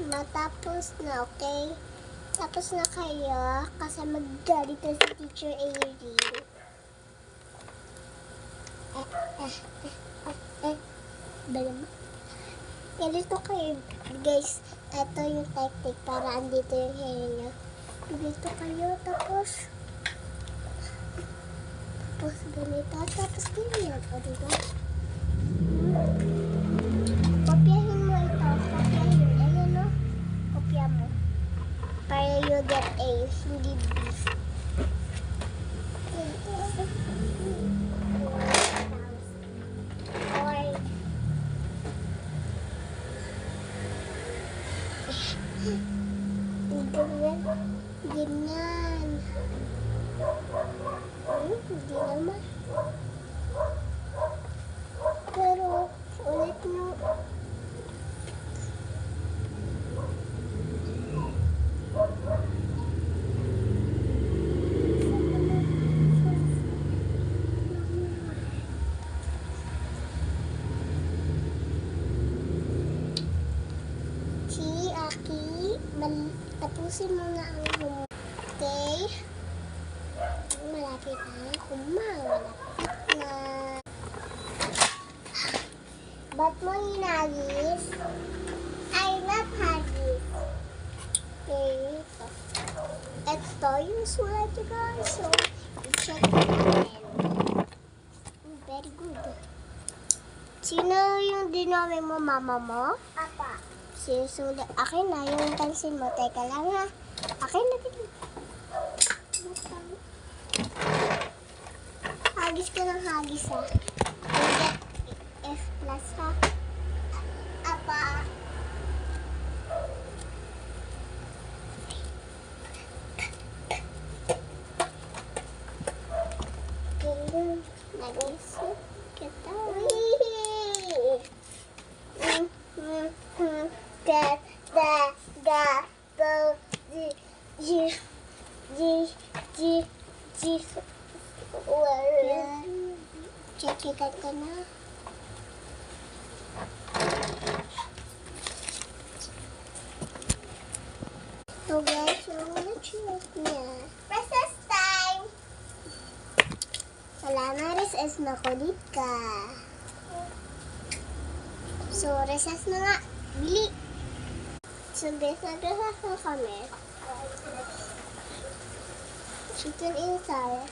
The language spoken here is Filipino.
Matapos na, okay? Tapos na kayo kasi maggalit na si Teacher Aileen. Balam. Ganito kayo, guys. Ito yung tactic para andito yung hair niya. Ganito kayo, tapos ganito, tapos ganyan. O, diba? Kopyahin mo ito. Kopyahin. Ayan, no? Kopya mo. Para you get A, hindi B. Ganyan. Hindi naman. Pero, ulit mo. Si Aki, tapusin mo na ang homework. Okay? Malapit na. Malapit na. Ba't mo hinagis? I love hagis. Okay. Ito yung sulat niyo, guys. So, i-check natin. Very good. Sino yung dinami mo, mama mo? Apa. Sinusulat. Akin na yung pansin mo. Teka lang, ha. Akin na din. Hagis ka ng hagis, ha. F plus, ha. Apa. Ganyan. Nag-isip kita. Check ka na. So guys, yung na-check niya. Recess time! Wala na recess na, kulit ka. So, recess na nga. Bili! So guys, nag-recess na kami. Chicken inside.